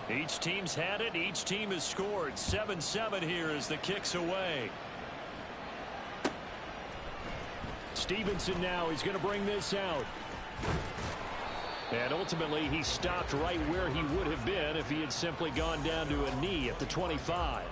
Each team's had it. Each team has scored. 7-7 here as the kick's away. Stevenson now. He's going to bring this out. And ultimately, he stopped right where he would have been if he had simply gone down to a knee at the 25.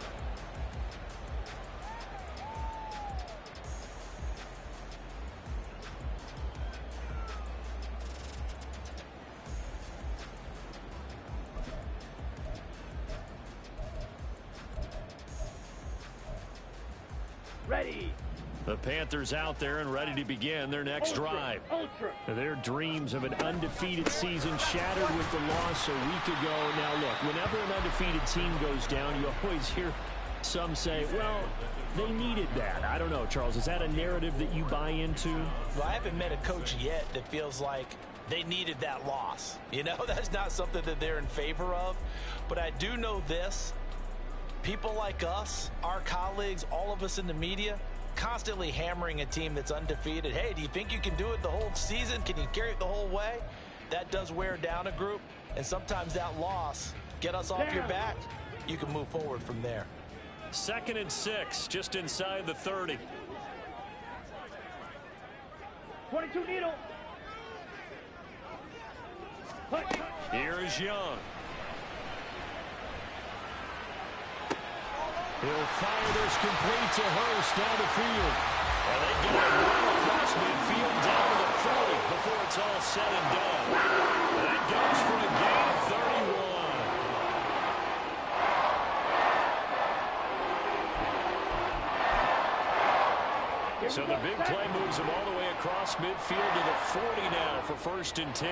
Ready. The Panthers out there and ready to begin their next drive. Their dreams of an undefeated season shattered with the loss a week ago. Now, look, whenever an undefeated team goes down, you always hear some say, well, they needed that. I don't know, Charles. Is that a narrative that you buy into? Well, I haven't met a coach yet that feels like they needed that loss. You know, that's not something that they're in favor of. But I do know this. People like us, our colleagues, all of us in the media, constantly hammering a team that's undefeated. Hey, do you think you can do it the whole season? Can you carry it the whole way? That does wear down a group, and sometimes that loss, get us off your back, you can move forward from there. 2nd and 6, just inside the 30. 22 needle. Here is Young. He'll fire this complete to Hurst down the field. And they get it right across midfield down to the 40 before it's all said and done. That goes for a gain of 31. So the big play moves him all the way across midfield to the 40 now for 1st and 10.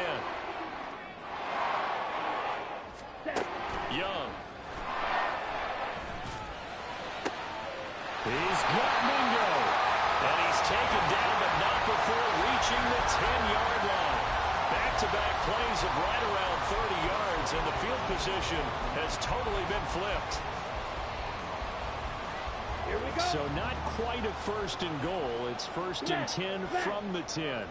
Young. He's got Mingo. And he's taken down, but not before reaching the 10-yard line. Back-to-back plays of right around 30 yards, and the field position has totally been flipped. Here we go. So not quite a 1st and goal. It's 1st and 10 from the 10.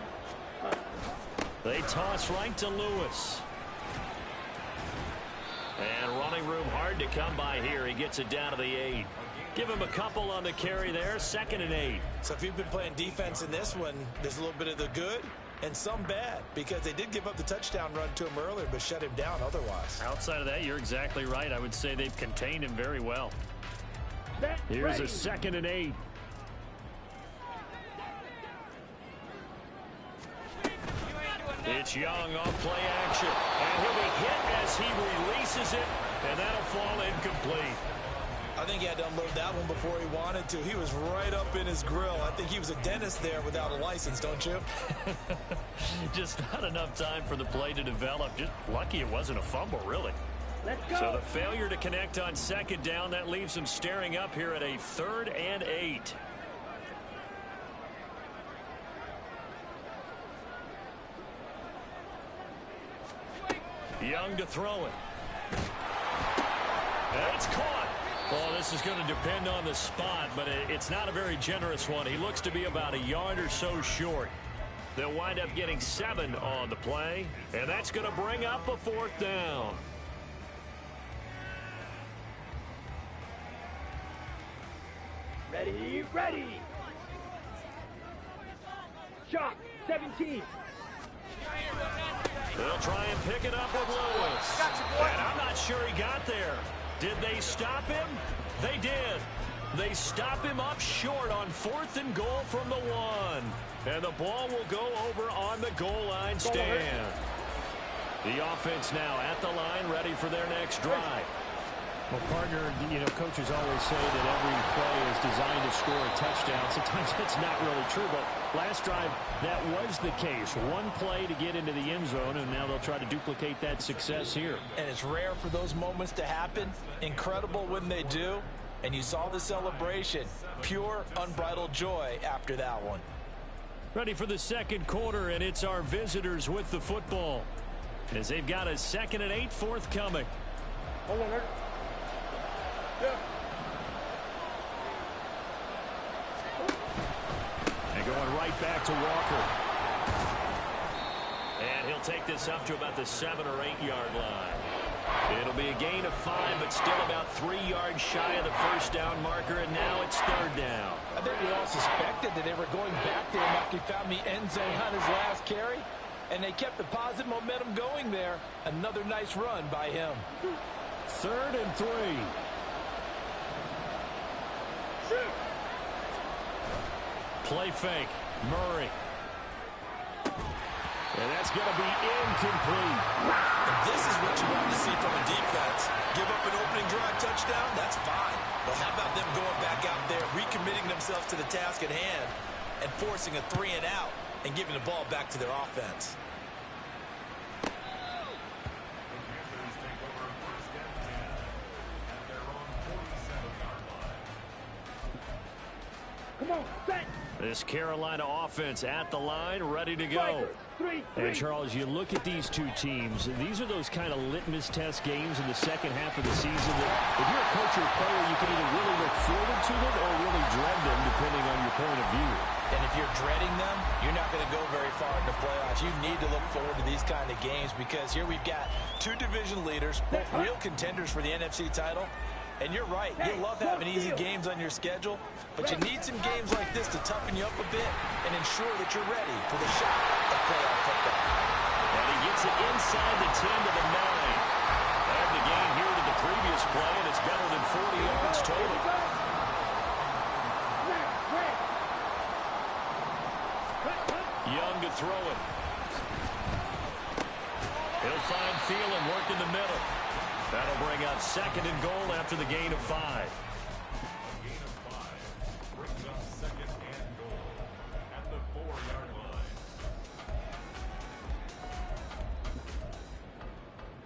They toss right to Lewis. And running room hard to come by here. He gets it down to the 8. Give him a couple on the carry there. 2nd and 8. So if you've been playing defense in this one, there's a little bit of the good and some bad, because they did give up the touchdown run to him earlier but shut him down otherwise. Outside of that, you're exactly right. I would say they've contained him very well. Here's a 2nd and 8. It's Young off play action. And he'll be hit as he releases it, and that'll fall incomplete. I think he had to unload that one before he wanted to. He was right up in his grill. I think he was a dentist there without a license, don't you? Just not enough time for the play to develop. Just lucky it wasn't a fumble, really. Let's go. So the failure to connect on 2nd down, that leaves him staring up here at a 3rd and 8. Young to throw it. And it's caught. Well, this is going to depend on the spot, but it's not a very generous one. He looks to be about a yard or so short. They'll wind up getting 7 on the play, and that's going to bring up a 4th down. Ready, ready. Shot, 17. They'll try and pick it up with Lewis. And I'm not sure he got there. Did they stop him? They did. They stop him up short on 4th and goal from the 1. And the ball will go over on the goal line stand. The offense now at the line, ready for their next drive. Well, partner, you know, coaches always say that every play is designed to score a touchdown. Sometimes that's not really true, but last drive, that was the case. One play to get into the end zone, and now they'll try to duplicate that success here. And it's rare for those moments to happen. Incredible when they do. And you saw the celebration. Pure, unbridled joy after that one. Ready for the 2nd quarter, and it's our visitors with the football, as they've got a 2nd and 8 forthcoming. Hold on, yeah. And going right back to Walker. And he'll take this up to about the 7 or 8 yard line. It'll be a gain of 5, but still about 3 yards shy of the first down marker, and now it's third down. I think we all suspected that they were going back there after he found the end zone on his last carry, and they kept the positive momentum going there. Another nice run by him. 3rd and 3. Play fake. Murray. And that's going to be incomplete. And this is what you want to see from a defense. Give up an opening drive touchdown, that's fine. But how about them going back out there, recommitting themselves to the task at hand, and forcing a 3 and out, and giving the ball back to their offense. Come on, set. This Carolina offense at the line, ready to go. And Charles, you look at these two teams, these are those kind of litmus test games in the second half of the season that if you're a coach or a player, you can either really look forward to them or really dread them, depending on your point of view. And if you're dreading them, you're not going to go very far in the playoffs. You need to look forward to these kind of games because here we've got 2 division leaders, both real contenders for the NFC title. And you're right, you love having easy games on your schedule, but you need some games like this to toughen you up a bit and ensure that you're ready for the shot of playoff football. And he gets it inside the 10 to the 9. And the gain here to the previous play, and it's better than 40 yards total. Young to throw it. He'll find Thielen work in the middle. That'll bring up 2nd and goal after the gain of 5. Gain of 5 brings up 2nd and goal at the 4-yard line.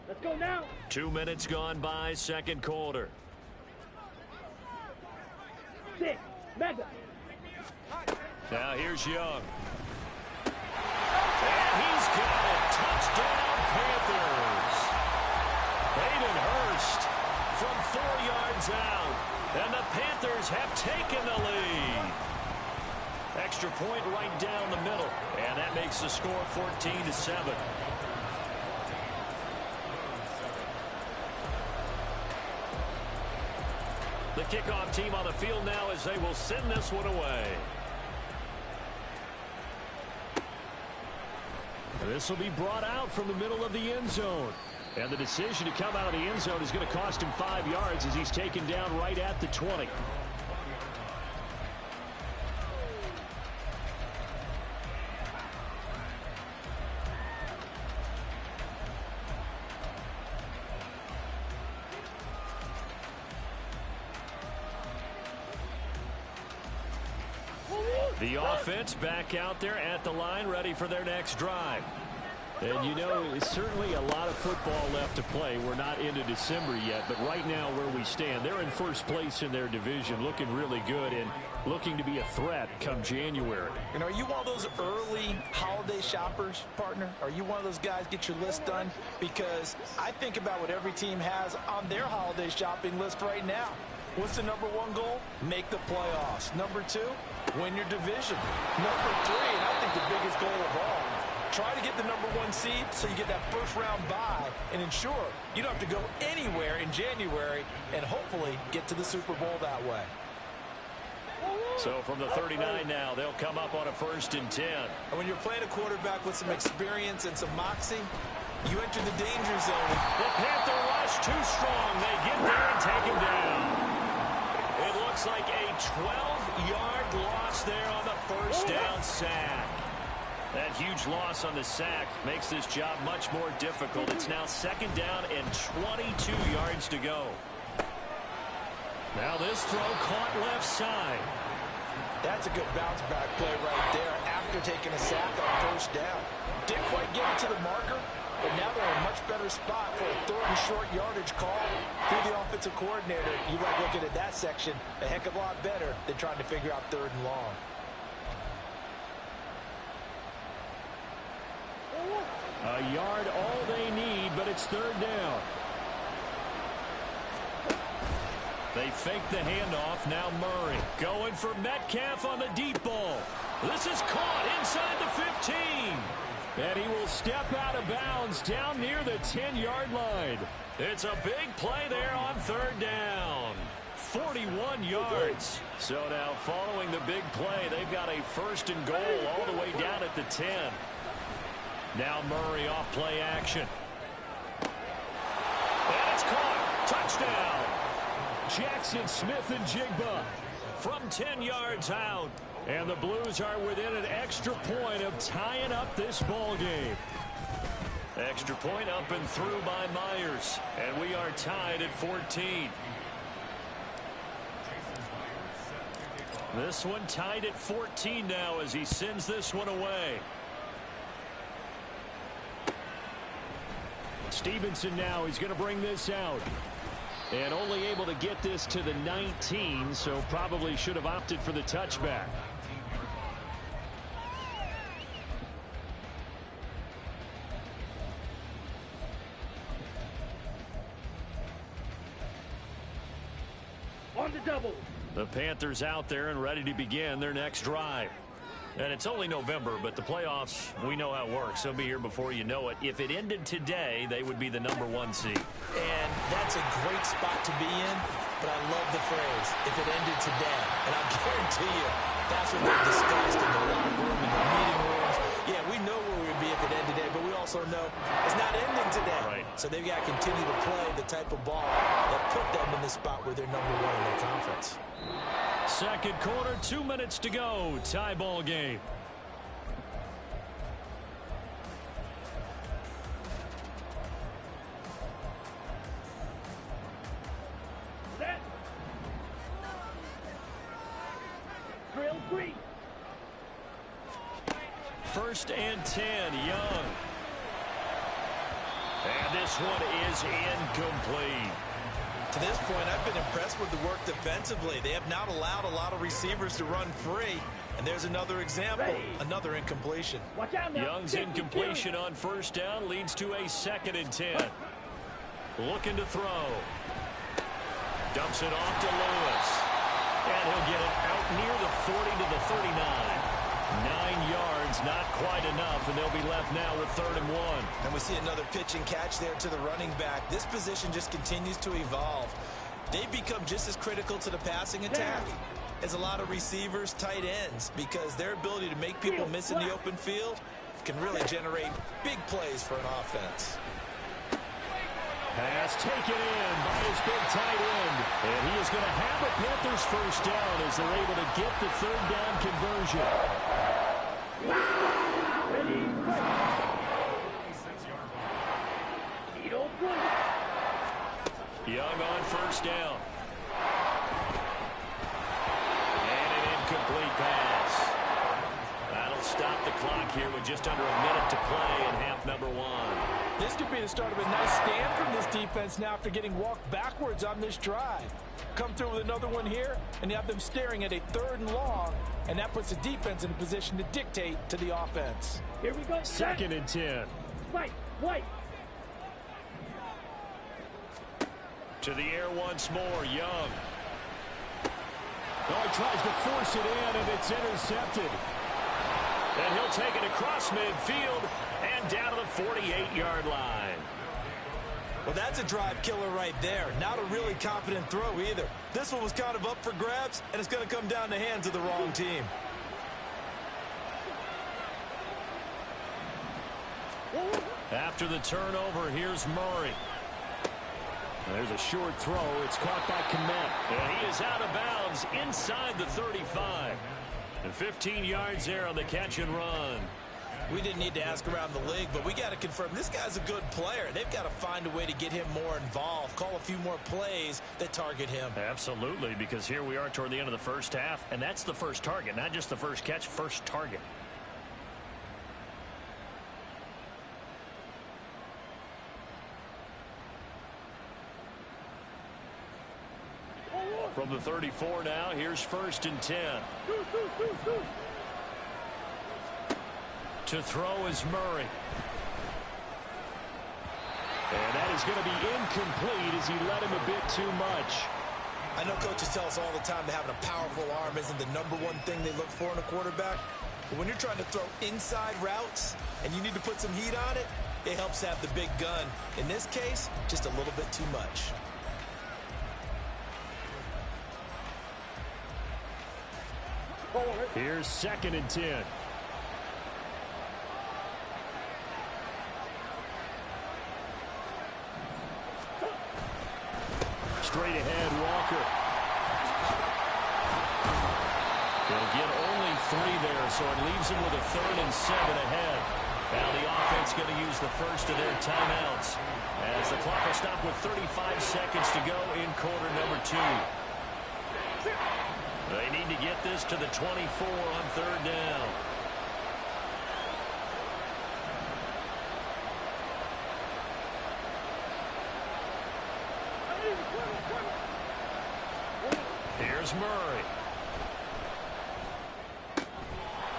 Let's go now. 2 minutes gone by, 2nd quarter. 6. Mega. Now here's Young. And he's got it. Touchdown, Panthers. Hayden Hurst from 4 yards out. And the Panthers have taken the lead. Extra point right down the middle. And that makes the score 14-7. The kickoff team on the field now as they will send this one away. This will be brought out from the middle of the end zone. And the decision to come out of the end zone is going to cost him 5 yards as he's taken down right at the 20. The offense back out there at the line, ready for their next drive. And you know, it's certainly a lot of football left to play. We're not into December yet, but right now where we stand, they're in first place in their division, looking really good and looking to be a threat come January. And are you one of those early holiday shoppers, partner? Are you one of those guys get your list done? Because I think about what every team has on their holiday shopping list right now. What's the number 1 goal? Make the playoffs. Number 2, win your division. Number 3, and I think the biggest goal of all, try to get the number 1 seed so you get that first-round bye and ensure you don't have to go anywhere in January and hopefully get to the Super Bowl that way. So from the 39 now, they'll come up on a 1st and 10. And when you're playing a quarterback with some experience and some moxie, you enter the danger zone. The Panther rush too strong. They get there and take him down. It looks like a 12-yard loss there on the first down sack. That huge loss on the sack makes this job much more difficult. It's now 2nd down and 22 yards to go. Now this throw caught left side. That's a good bounce back play right there after taking a sack on 1st down. Didn't quite get it to the marker, but now they're in a much better spot for a 3rd and short yardage call. Through the offensive coordinator, you like looking at that section a heck of a lot better than trying to figure out 3rd and long. A yard all they need, but it's 3rd down. They fake the handoff. Now Murray going for Metcalf on the deep ball. This is caught inside the 15. And he will step out of bounds down near the 10-yard line. It's a big play there on third down. 41 yards. So now following the big play, they've got a first and goal all the way down at the 10. Now Murray off play action. And it's caught. Touchdown. Jackson Smith-Njigba from 10 yards out. And the Blues are within an extra point of tying up this ball game. Extra point up and through by Myers. And we are tied at 14. This one tied at 14 now as he sends this one away. Stevenson now, he's going to bring this out. And only able to get this to the 19, so probably should have opted for the touchback. On the double. The Panthers out there and ready to begin their next drive. And it's only November, but the playoffs, we know how it works. They'll be here before you know it. If it ended today, they would be the #1 seed. And that's a great spot to be in, but I love the phrase, if it ended today. And I guarantee you, that's what they've discussed in the locker room, in the meeting rooms. Yeah, we know where we'd be if it ended today, but we also know it's not ending today. Right. So they've got to continue to play the type of ball that put them in the spot where they're #1 in their conference. Second quarter, 2 minutes to go. Tie ball game. Set. Drill 3. First and 10, Young. And this one is incomplete. To this point, I've been impressed with the work defensively. They have not allowed a lot of receivers to run free. And there's another example, another incompletion. Watch out now. Young's incompletion on first down leads to a 2nd and 10. Looking to throw. Dumps it off to Lewis. And he'll get it out near the 40 to the 39. 9 yards, not quite enough, and they'll be left now with 3rd and 1. And we see another pitch and catch there to the running back. This position just continues to evolve. They've become just as critical to the passing attack as a lot of receivers, tight ends, because their ability to make people miss in the open field can really generate big plays for an offense. Pass taken in by his big tight end. And he is going to have a Panthers first down as they're able to get the 3rd down conversion. Ready, Young on first down. And an incomplete pass. That'll stop the clock here with just under a minute to play in half number 1. This could be the start of a nice stand from this defense now after getting walked backwards on this drive. Come through with another one here, and you have them staring at a 3rd and long, and that puts the defense in a position to dictate to the offense. Here we go. 2nd and 10. Right, white. To the air once more, Young. Oh, he tries to force it in, and it's intercepted. And he'll take it across midfield and down to the 48-yard line. Well, that's a drive killer right there. Not a really confident throw either. This one was kind of up for grabs, and it's going to come down the hands of the wrong team. After the turnover, here's Murray. There's a short throw. It's caught by Kmet. And he is out of bounds inside the 35. And 15 yards there on the catch and run. We didn't need to ask around the league, but we got to confirm this guy's a good player. They've got to find a way to get him more involved, call a few more plays that target him. Absolutely, because here we are toward the end of the first half, and that's the first target, not just the first catch, first target. From the 34 now, here's 1st and 10. To throw is Murray. And that is going to be incomplete as he led him a bit too much. I know coaches tell us all the time that having a powerful arm isn't the #1 thing they look for in a quarterback. But when you're trying to throw inside routes and you need to put some heat on it, it helps have the big gun. In this case, just a little bit too much. Here's 2nd and 10. Straight ahead, Walker. They'll get only 3 there, so it leaves them with a 3rd and 7 ahead. Now the offense going to use the first of their timeouts as the clock will stop with 35 seconds to go in quarter number 2. They need to get this to the 24 on 3rd down. Here's Murray.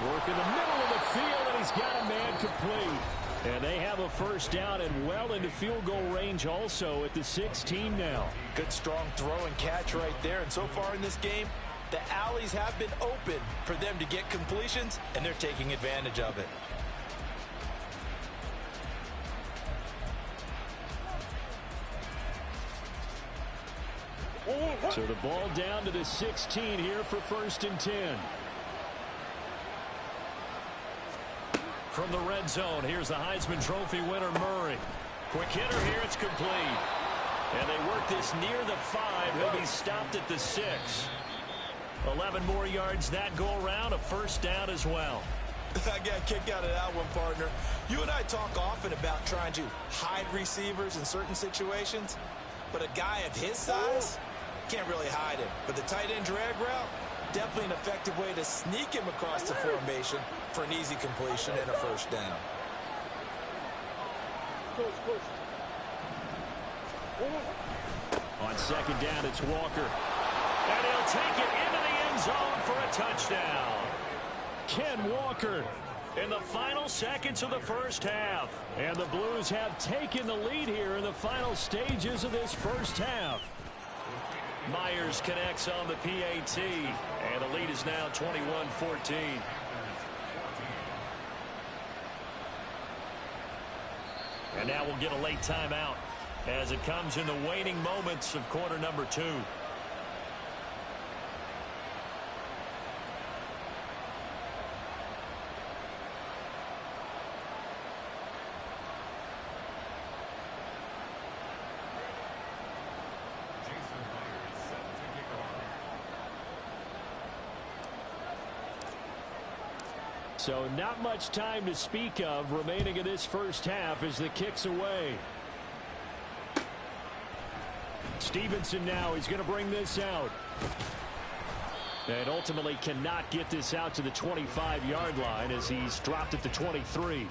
Work in the middle of the field, and he's got a man complete. And they have a first down and well into field goal range also at the 16 now. Good strong throw and catch right there. And so far in this game, the alleys have been open for them to get completions, and they're taking advantage of it. So the ball down to the 16 here for 1st and 10. From the red zone, here's the Heisman Trophy winner, Murray. Quick hitter here, it's complete. And they work this near the 5. He'll be stopped at the 6. 11 more yards that go around, a first down as well. I got a kick out of that one, partner. You and I talk often about trying to hide receivers in certain situations, but a guy of his size can't really hide him. But the tight end drag route, definitely an effective way to sneak him across the formation for an easy completion and a first down. On 2nd down, it's Walker. And he'll take it into the end zone for a touchdown. Ken Walker in the final seconds of the first half. And the Blues have taken the lead here in the final stages of this first half. Myers connects on the PAT, and the lead is now 21-14. And now we'll get a late timeout as it comes in the waning moments of quarter number 2. So not much time to speak of remaining in this first half as the kick's away. Stevenson now, he's going to bring this out. And ultimately cannot get this out to the 25-yard line as he's dropped at the 23.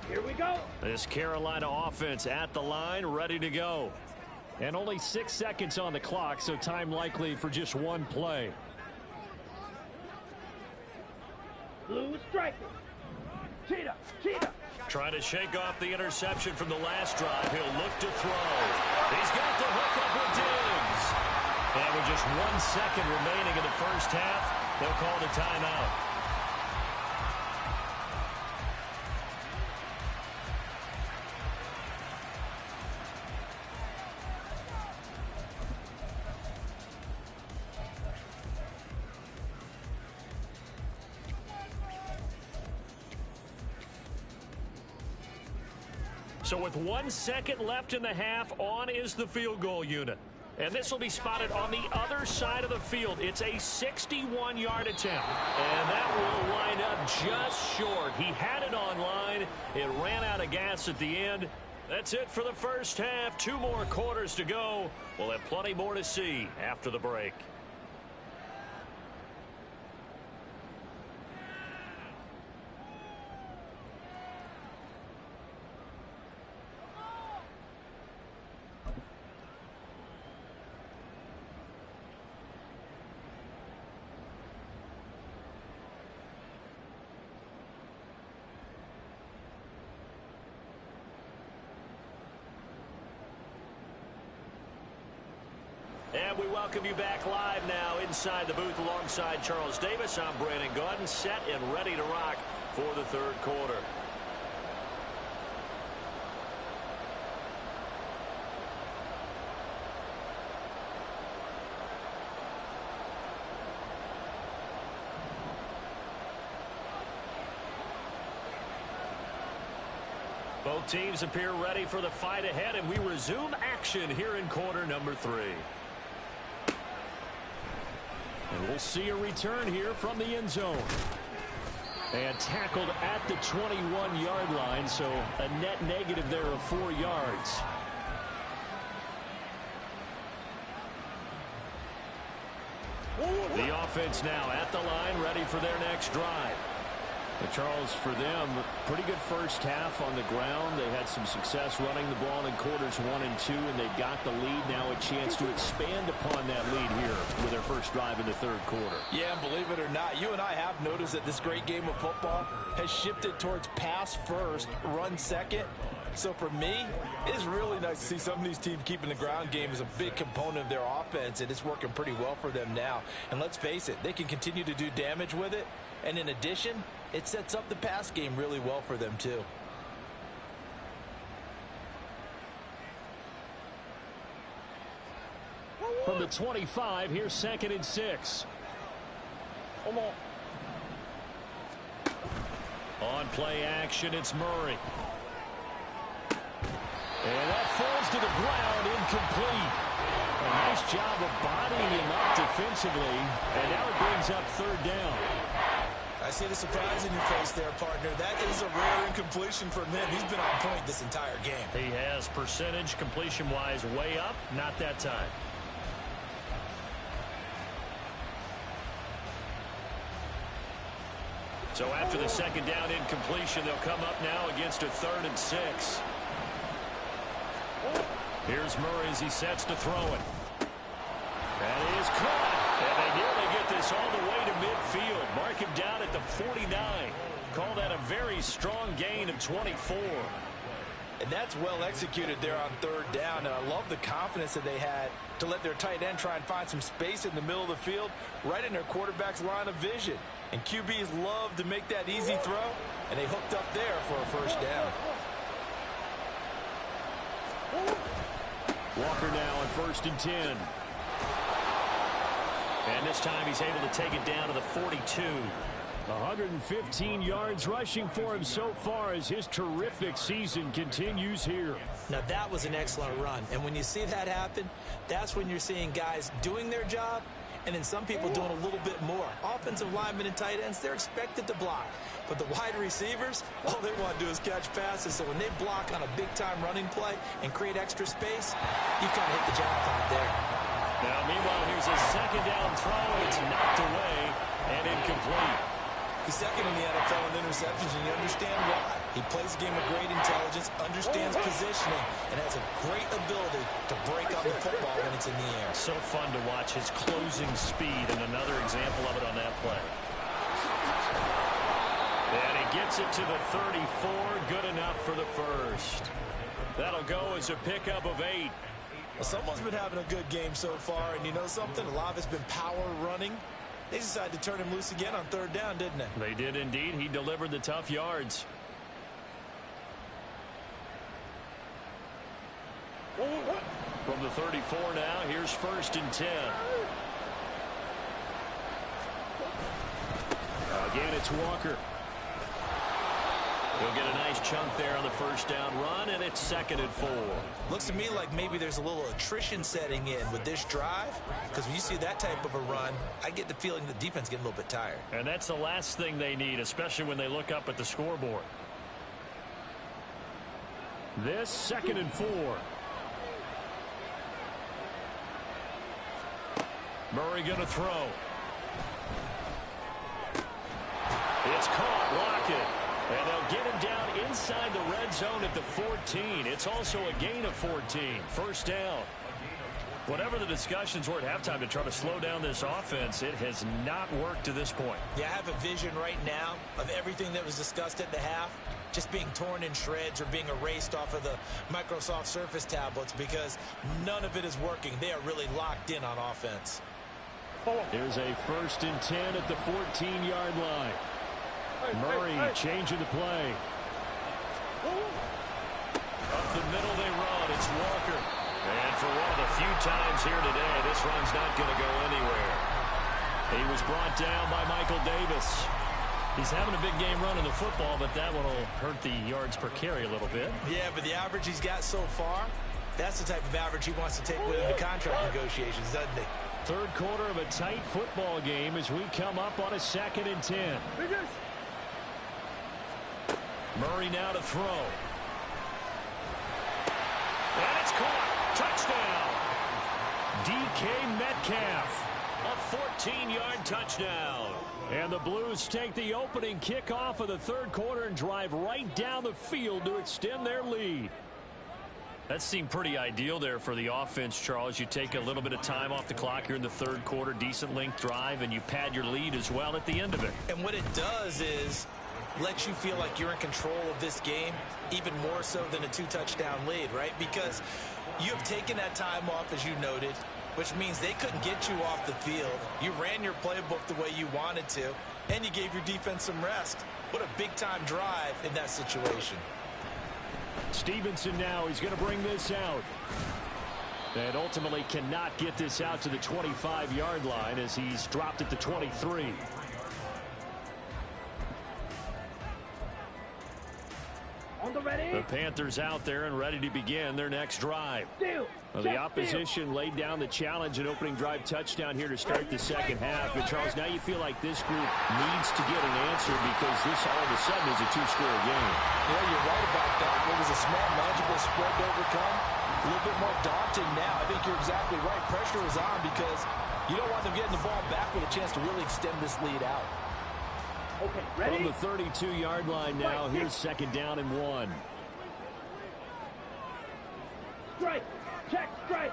Here we go. This Carolina offense at the line, ready to go. And only 6 seconds on the clock, so time likely for just one play. Blue striker. Cheetah. Cheetah. Trying to shake off the interception from the last drive. He'll look to throw. He's got the hook up with Diggs. And with just 1 second remaining in the first half, they'll call the timeout. So with 1 second left in the half, on is the field goal unit. And this will be spotted on the other side of the field. It's a 61-yard attempt. And that will line up just short. He had it on line. It ran out of gas at the end. That's it for the first half. 2 more quarters to go. We'll have plenty more to see after the break. And we welcome you back live now inside the booth alongside Charles Davis. I'm Brandon Gaudin, set and ready to rock for the third quarter. Both teams appear ready for the fight ahead, and we resume action here in quarter number 3. And we'll see a return here from the end zone. And tackled at the 21-yard line, so a net negative there of 4 yards. The offense now at the line, ready for their next drive. And Charles, for them, pretty good first half on the ground. They had some success running the ball in quarters 1 and 2, and they've got the lead. Now a chance to expand upon that lead here with their first drive in the third quarter. Yeah, and believe it or not, you and I have noticed that this great game of football has shifted towards pass first, run second. So for me, it's really nice to see some of these teams keeping the ground game as a big component of their offense, and it's working pretty well for them now. And let's face it, they can continue to do damage with it. And in addition, it sets up the pass game really well for them, too. From the 25, here's 2nd and 6. Come on. On play action, it's Murray. And that falls to the ground, incomplete. A nice job of bodying him up defensively, and now it brings up 3rd down. I see the surprise in your face there, partner. That is a rare incompletion from him. He's been on point this entire game. He has percentage completion-wise way up, not that time. So after the 2nd down incompletion, they'll come up now against a 3rd and 6. Here's Murray as he sets to throw it. That is caught. And they nearly get this all the way to midfield. Mark him down at the 49. Call that a very strong gain of 24. And that's well executed there on 3rd down. And I love the confidence that they had to let their tight end try and find some space in the middle of the field, right in their quarterback's line of vision. And QBs love to make that easy throw, and they hooked up there for a 1st down. Walker now on 1st and 10. And this time he's able to take it down to the 42. 115 yards rushing for him so far as his terrific season continues here. Now that was an excellent run. And when you see that happen, that's when you're seeing guys doing their job and then some people doing a little bit more. Offensive linemen and tight ends, they're expected to block. But the wide receivers, all they want to do is catch passes. So when they block on a big-time running play and create extra space, you kind of hit the jackpot there. Now, meanwhile, here's a 2nd down throw. It's knocked away and incomplete. He's 2nd in the NFL in interceptions, and you understand why. He plays the game with great intelligence, understands positioning, and has a great ability to break on the football when it's in the air. So fun to watch his closing speed, and another example of it on that play. And he gets it to the 34. Good enough for the 1st. That'll go as a pickup of 8. Well, someone's been having a good game so far, and you know something? A lot of it's been power running. They decided to turn him loose again on 3rd down, didn't they? They did indeed. He delivered the tough yards. From the 34 now, here's 1st and 10. Again, it's Walker. He'll get a nice chunk there on the 1st down run, and it's 2nd and 4. Looks to me like maybe there's a little attrition setting in with this drive, because when you see that type of a run, I get the feeling the defense getting a little bit tired. And that's the last thing they need, especially when they look up at the scoreboard. This 2nd and 4. Murray going to throw. It's caught. Lockett. And they'll get him down inside the red zone at the 14. It's also a gain of 14. 1st down. Whatever the discussions were at halftime to try to slow down this offense, it has not worked to this point. Yeah, I have a vision right now of everything that was discussed at the half just being torn in shreds or being erased off of the Microsoft Surface tablets because none of it is working. They are really locked in on offense. Here's a 1st and 10 at the 14-yard line. Murray changing the play. Up the middle they run. It's Walker. And for one of the few times here today, this run's not going to go anywhere. He was brought down by Michael Davis. He's having a big game running the football, but that one will hurt the yards per carry a little bit. Yeah, but the average he's got so far, that's the type of average he wants to take with him to contract negotiations, doesn't he? Third quarter of a tight football game as we come up on a 2nd and 10. Murray now to throw. And it's caught. Touchdown. DK Metcalf. A 14-yard touchdown. And the Blues take the opening kickoff of the third quarter and drive right down the field to extend their lead. That seemed pretty ideal there for the offense, Charles. You take a little bit of time off the clock here in the third quarter, decent length drive, and you pad your lead as well at the end of it. And what it does is lets you feel like you're in control of this game, even more so than a 2-touchdown lead, right? Because you have taken that time off, as you noted, which means they couldn't get you off the field. You ran your playbook the way you wanted to, and you gave your defense some rest. What a big-time drive in that situation. Stevenson now, he's going to bring this out. And ultimately cannot get this out to the 25-yard line as he's dropped at the 23. The Panthers out there and ready to begin their next drive. Well, the opposition laid down the challenge and opening drive touchdown here to start the second half. And Charles, now you feel like this group needs to get an answer because this all of a sudden is a 2-score game. Yeah, you're right about that. It was a small, manageable spread to overcome. A little bit more daunting now. I think you're exactly right. Pressure is on because you don't want them getting the ball back with a chance to really extend this lead out. Okay, ready? From the 32-yard line now, here's 2nd down and 1. Strike. Check, strike.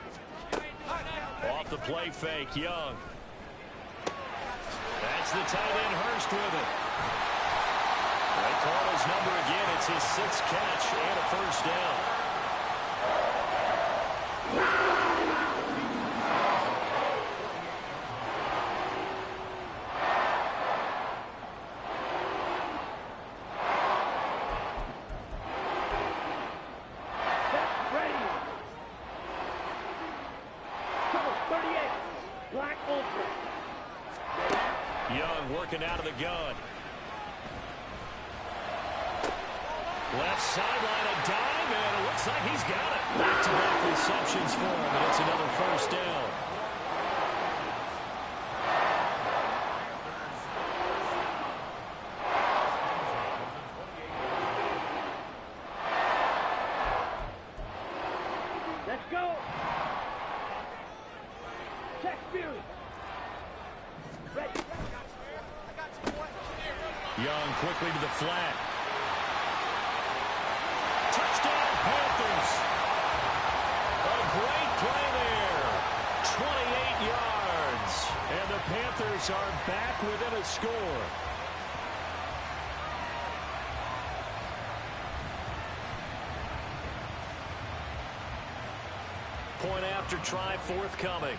Off the play fake, Young. That's the tight end, Hurst with it. They call his number again. It's his 6th catch and a 1st down. Young working out of the gun. Left sideline, a dive, and it looks like he's got it. Back-to-back receptions for him, and it's another 1st down. Let's go. Check, Fury. Ready. Young quickly to the flat. Touchdown, Panthers. A great play there. 28 yards. And the Panthers are back within a score. Point after try forthcoming.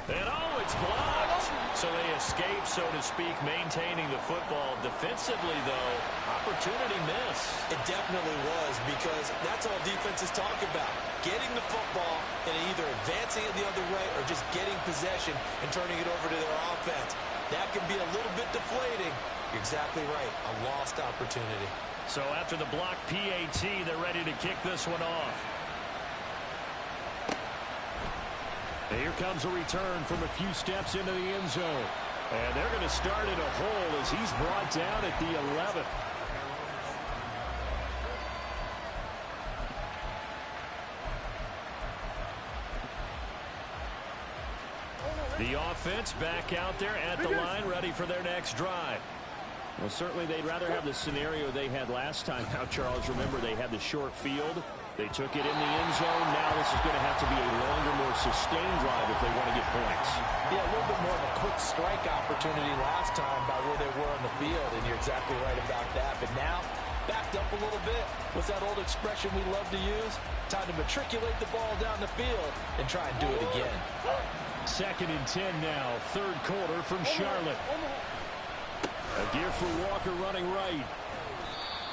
And oh, it's blocked. So they escape, so to speak, maintaining the football. Defensively, though, opportunity miss. It definitely was because that's all defenses talk about. Getting the football and either advancing it the other way or just getting possession and turning it over to their offense. That can be a little bit deflating. You're exactly right. A lost opportunity. So after the block PAT, they're ready to kick this one off. And here comes a return from a few steps into the end zone. And they're going to start in a hole as he's brought down at the 11. The offense back out there at the line, ready for their next drive. Well, certainly they'd rather have the scenario they had last time out, Charles. Remember, they had the short field. They took it in the end zone. Now this is going to have to be a longer, more sustained drive if they want to get points. Yeah, a little bit more of a quick strike opportunity last time by where they were on the field, and you're exactly right about that. But now, backed up a little bit. What's that old expression we love to use? Time to matriculate the ball down the field and try and do it again. 2nd and 10 now. 3rd quarter from Charlotte. A give for Walker running right.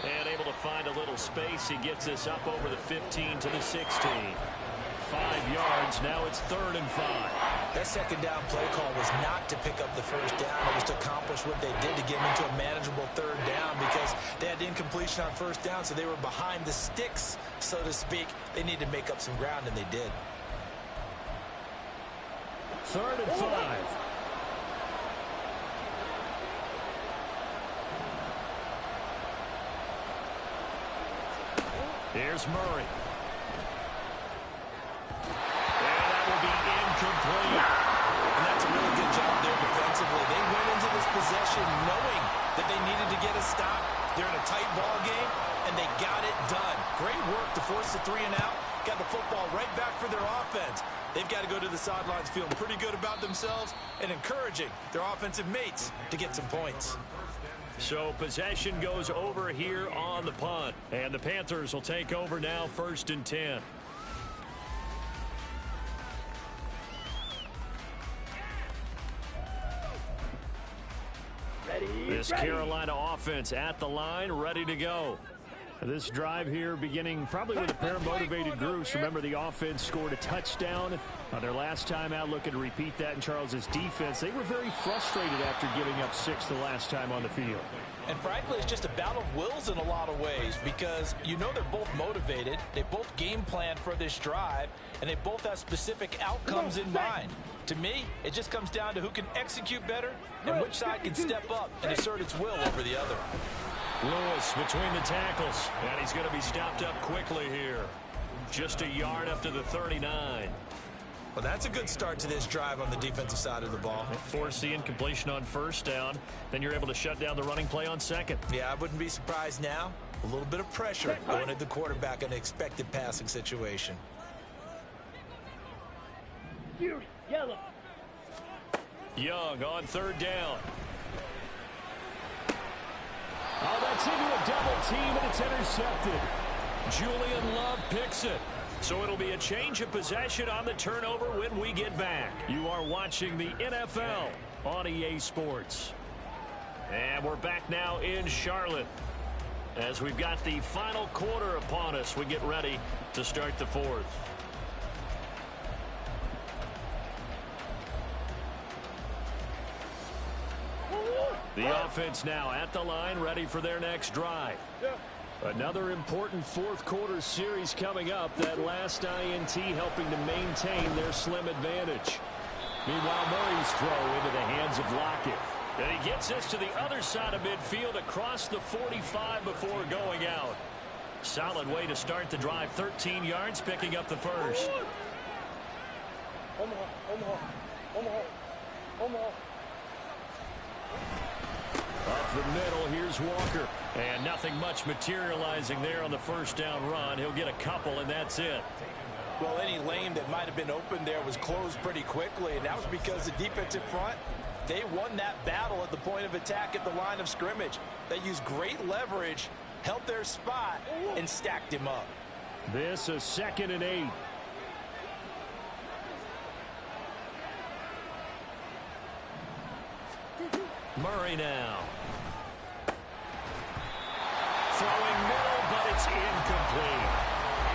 And able to find a little space. He gets this up over the 15 to the 16. 5 yards. Now it's 3rd and 5. That 2nd down play call was not to pick up the 1st down. It was to accomplish what they did to get them into a manageable 3rd down because they had incompletion on 1st down, so they were behind the sticks, so to speak. They needed to make up some ground, and they did. 3rd and 5. Here's Murray. And that will be incomplete. And that's a really good job there defensively. They went into this possession knowing that they needed to get a stop. They're in a tight ball game, and they got it done. Great work to force the 3 and out. Got the football right back for their offense. They've got to go to the sidelines feeling pretty good about themselves and encouraging their offensive mates to get some points. So possession goes over here on the punt. And the Panthers will take over now, 1st and 10. This Carolina offense at the line, ready to go. This drive here beginning probably with a pair of motivated groups. Remember, the offense scored a touchdown on their last time out. Looking to repeat that in Charles's defense. They were very frustrated after giving up 6 the last time on the field. And frankly, it's just a battle of wills in a lot of ways because you know they're both motivated. They both game plan for this drive, and they both have specific outcomes in mind. To me, it just comes down to who can execute better and which side can step up and assert its will over the other. Lewis between the tackles, and he's going to be stopped up quickly here. Just a yard up to the 39. Well, that's a good start to this drive on the defensive side of the ball. Force the incompletion on 1st down. Then you're able to shut down the running play on 2nd. Yeah, I wouldn't be surprised now. A little bit of pressure going at the quarterback in an expected passing situation. Yellow. Young on 3rd down. Oh, that's into a double team, and it's intercepted. Julian Love picks it. So it'll be a change of possession on the turnover when we get back. You are watching the NFL on EA Sports. And we're back now in Charlotte as we've got the final quarter upon us. We get ready to start the 4th. The offense now at the line, ready for their next drive. Another important 4th quarter series coming up. That last INT helping to maintain their slim advantage. Meanwhile, Murray's throw into the hands of Lockett. And he gets this to the other side of midfield across the 45 before going out. Solid way to start the drive. 13 yards, picking up the 1st. Up the middle, here's Walker. And nothing much materializing there on the 1st down run. He'll get a couple, and that's it. Well, any lane that might have been open there was closed pretty quickly, and that was because the defensive front, they won that battle at the point of attack at the line of scrimmage. They used great leverage, held their spot, and stacked him up. This is 2nd and 8. Murray now. Throwing middle, but it's incomplete.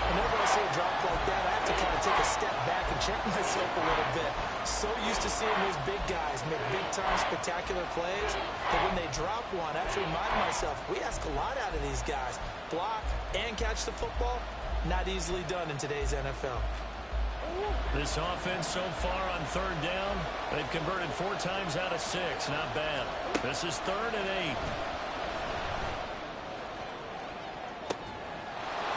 Whenever I see a drop like that, I have to kind of take a step back and check myself a little bit. So used to seeing those big guys make big-time spectacular plays that when they drop one, I have to remind myself, we ask a lot out of these guys. Block and catch the football, not easily done in today's NFL. This offense so far on 3rd down, they've converted 4 times out of 6. Not bad. This is 3rd and 8.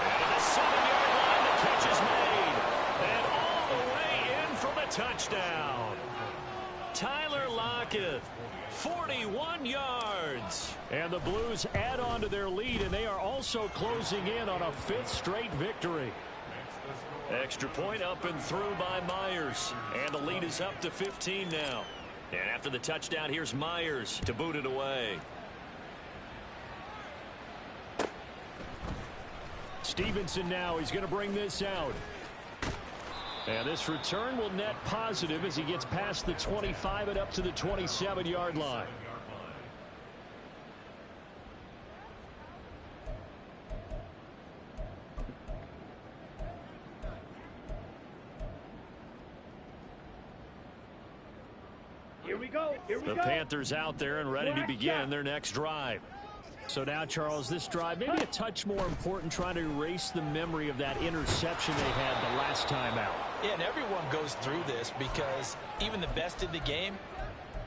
And the 7-yard line, the catch is made. And all the way in for the touchdown. Tyler Lockett second. 41 yards. And the Blues add on to their lead, and they are also closing in on a 5th straight victory. Extra point up and through by Myers. And the lead is up to 15 now. And after the touchdown, here's Myers to boot it away. Stevenson now, he's going to bring this out. And this return will net positive as he gets past the 25 and up to the 27-yard line. Here we go. The Panthers out there and ready to begin their next drive. So now, Charles, this drive maybe a touch more important, trying to erase the memory of that interception they had the last time out. Yeah, and everyone goes through this because even the best in the game,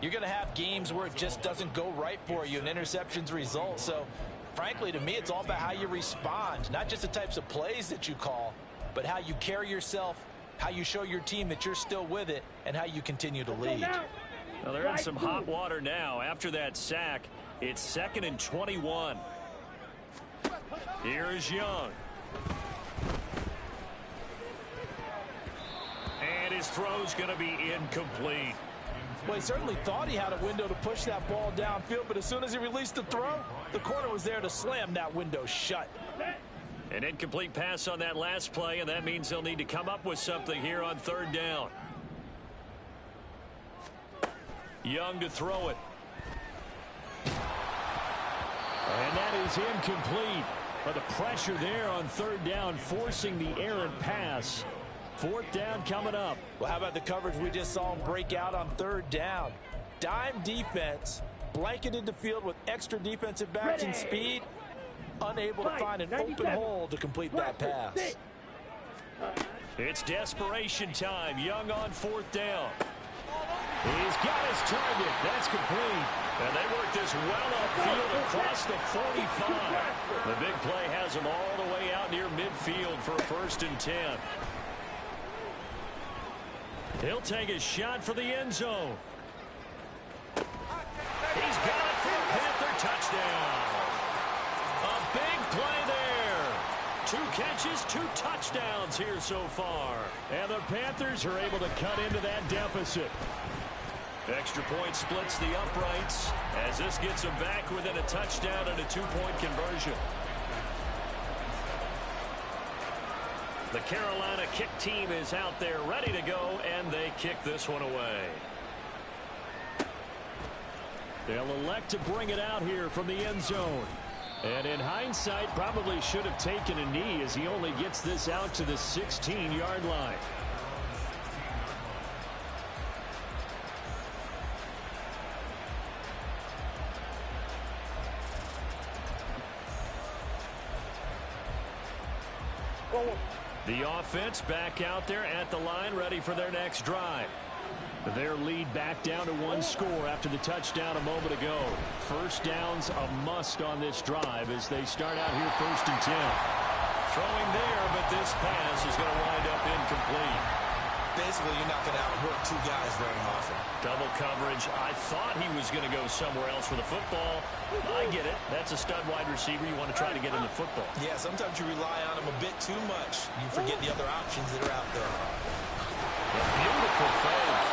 you're going to have games where it just doesn't go right for you and interceptions result. So, frankly, to me, it's all about how you respond, not just the types of plays that you call, but how you carry yourself, how you show your team that you're still with it, and how you continue to lead. Well, they're in some hot water now. After that sack, it's 2nd and 21. Here is Young. And his throw's going to be incomplete. Well, he certainly thought he had a window to push that ball downfield, but as soon as he released the throw, the corner was there to slam that window shut. An incomplete pass on that last play, and that means they'll need to come up with something here on 3rd down. Young to throw it. And that is incomplete. But the pressure there on 3rd down, forcing the errant pass. 4th down coming up. Well, how about the coverage we just saw him break out on 3rd down? Dime defense, blanketed the field with extra defensive backs and speed, unable to find an open hole to complete that pass. It's desperation time. Young on 4th down. He's got his target. That's complete. And they work this well upfield across the 45. The big play has him all the way out near midfield for a 1st and 10. He'll take a shot for the end zone. He's got it for a Panther touchdown. A big play there. 2 catches, 2 touchdowns here so far. And the Panthers are able to cut into that deficit. Extra point splits the uprights as this gets them back within a touchdown and a 2-point conversion. The Carolina kick team is out there ready to go, and they kick this one away. They'll elect to bring it out here from the end zone. And in hindsight, probably should have taken a knee as he only gets this out to the 16-yard line. The offense back out there at the line, ready for their next drive. Their lead back down to 1 score after the touchdown a moment ago. 1st down's a must on this drive as they start out here 1st and 10. Throwing there, but this pass is going to wind up incomplete. Basically, you're not going to outwork 2 guys very often. Double coverage. I thought he was going to go somewhere else for the football. I get it. That's a stud wide receiver. You want to try to get him the football. Yeah, sometimes you rely on him a bit too much. You forget the other options that are out there. A beautiful fake.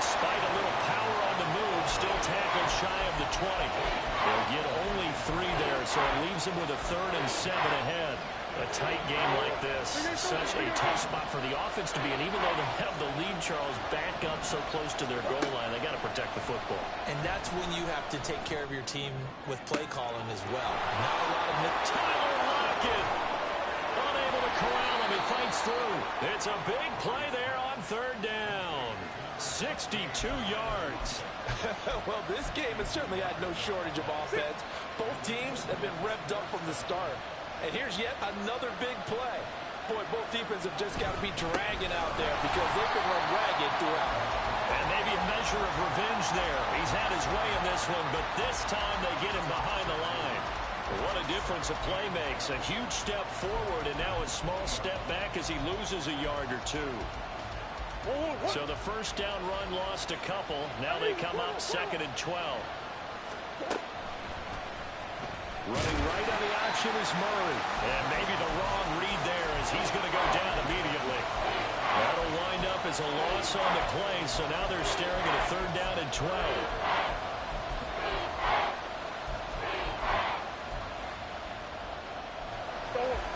Despite a little power on the move, still tackled shy of the 20. They'll get only 3 there, so it leaves them with a 3rd and 7 ahead. A tight game like this, such a tough spot for the offense to be in. Even though they have the lead, Charles, back up so close to their goal line, they got to protect the football. And that's when you have to take care of your team with play calling as well. Not a lot of Tyler Lockett, unable to corral him. He fights through. It's a big play there on 3rd down. 62 yards. Well, this game has certainly had no shortage of offense. Both teams have been revved up from the start. And here's yet another big play. Boy, both defenses have just got to be dragging out there because they can run ragged throughout. And maybe a measure of revenge there. He's had his way in this one, but this time they get him behind the line. What a difference a play makes. A huge step forward and now a small step back as he loses a yard or 2. So the first down run lost a couple. Now they come up 2nd and 12. Running right on the option is Murray. And maybe the wrong read there as he's going to go down immediately. That'll wind up as a loss on the play. So now they're staring at a 3rd down and 12.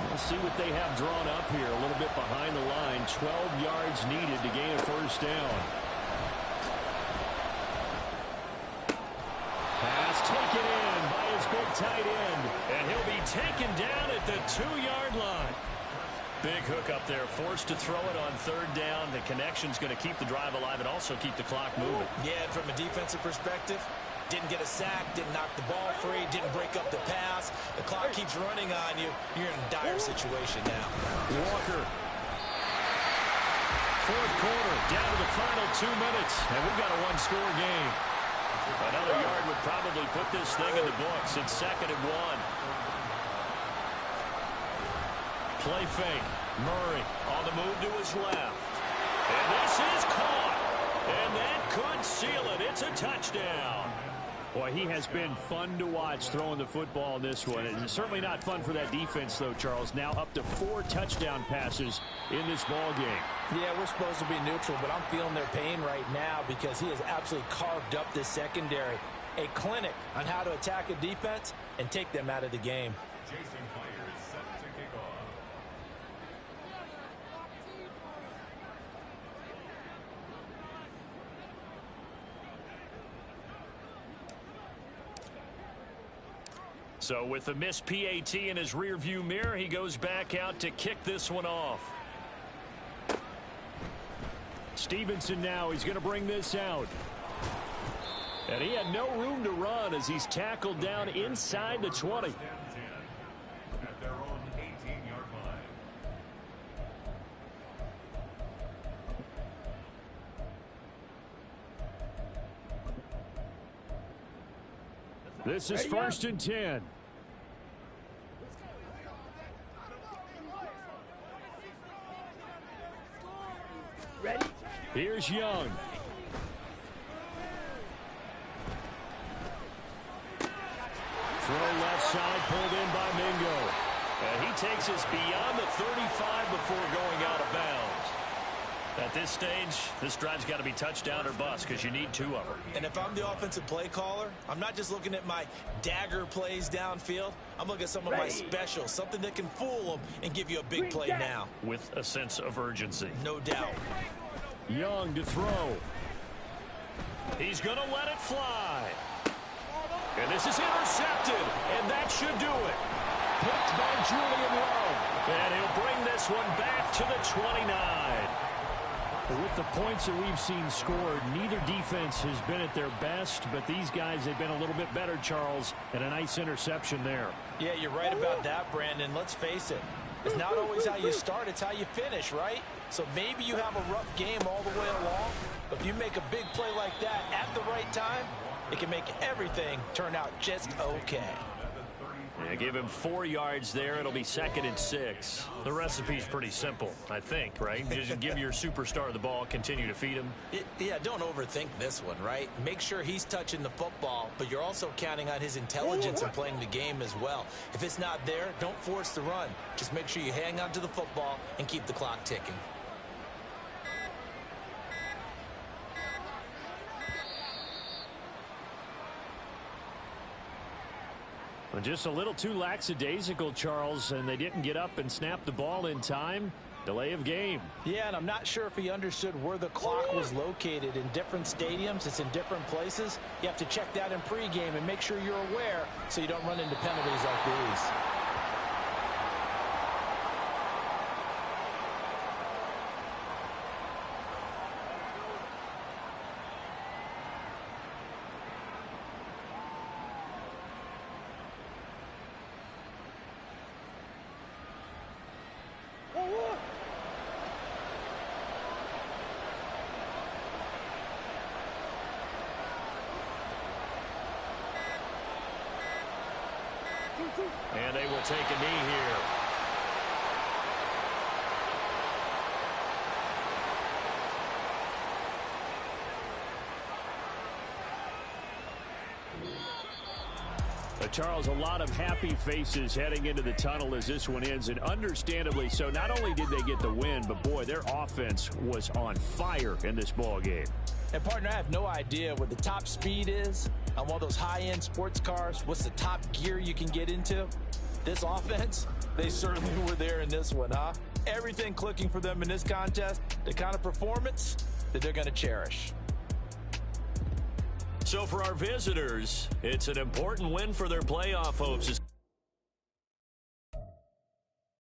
We'll see what they have drawn up here. A little bit behind the line. 12 yards needed to gain a 1st down. Pass taken in by his big tight end. And he'll be taken down at the 2-yard line. Big hook up there. Forced to throw it on 3rd down. The connection's going to keep the drive alive and also keep the clock moving. Yeah, and from a defensive perspective, didn't get a sack, didn't knock the ball free, didn't break up the pass. The clock keeps running on you. You're in a dire situation now. Walker. 4th quarter, down to the final 2 minutes, and we've got a 1-score game. Another yard would probably put this thing in the books. It's 2nd and 1. Play fake. Murray on the move to his left. And this is caught. And that could seal it. It's a touchdown. Boy, he has been fun to watch throwing the football in this one. It's certainly not fun for that defense, though, Charles. Now up to 4 touchdown passes in this ball game. Yeah, we're supposed to be neutral, but I'm feeling their pain right now because he has absolutely carved up this secondary. A clinic on how to attack a defense and take them out of the game. Jason Myers set to kick off. So with the missed PAT in his rearview mirror, he goes back out to kick this one off. Stevenson now, he's going to bring this out. And he had no room to run as he's tackled down inside the 20. At their own 18-yard line. This is 1st and 10. Ready? Here's Young. Throw left side, pulled in by Mingo. And he takes us beyond the 35 before going out of bounds. At this stage, this drive's got to be touchdown or bust because you need 2 of them. And if I'm the offensive play caller, I'm not just looking at my dagger plays downfield. I'm looking at some of my specials, something that can fool them and give you a big play now. With a sense of urgency. No doubt. Young to throw. He's going to let it fly. And this is intercepted, and that should do it. Picked by Julian Love. And he'll bring this one back to the 29. With the points that we've seen scored, neither defense has been at their best, but these guys have been a little bit better, Charles, and a nice interception there. Yeah, you're right about that, Brandon. Let's face it. It's not always how you start, it's how you finish, right? So maybe you have a rough game all the way along, but if you make a big play like that at the right time, it can make everything turn out just okay. Yeah, give him 4 yards there. It'll be 2nd and 6. The recipe's pretty simple, I think, right? Just give your superstar the ball, continue to feed him. Yeah, don't overthink this one, right? Make sure he's touching the football, but you're also counting on his intelligence and playing the game as well. If it's not there, don't force the run. Just make sure you hang on to the football and keep the clock ticking. Just a little too lackadaisical, Charles, and they didn't get up and snap the ball in time. Delay of game. Yeah, and I'm not sure if he understood where the clock was located. In different stadiums, it's in different places. You have to check that in pregame and make sure you're aware so you don't run into penalties like these. And they will take a knee here. Charles, a lot of happy faces heading into the tunnel as this one ends, and understandably so. Not only did they get the win, but, boy, their offense was on fire in this ball game. And, partner, I have no idea what the top speed is on one of those high-end sports cars. What's the top gear you can get into? This offense, they certainly were there in this one, huh? Everything clicking for them in this contest, the kind of performance that they're going to cherish. So for our visitors, it's an important win for their playoff hopes.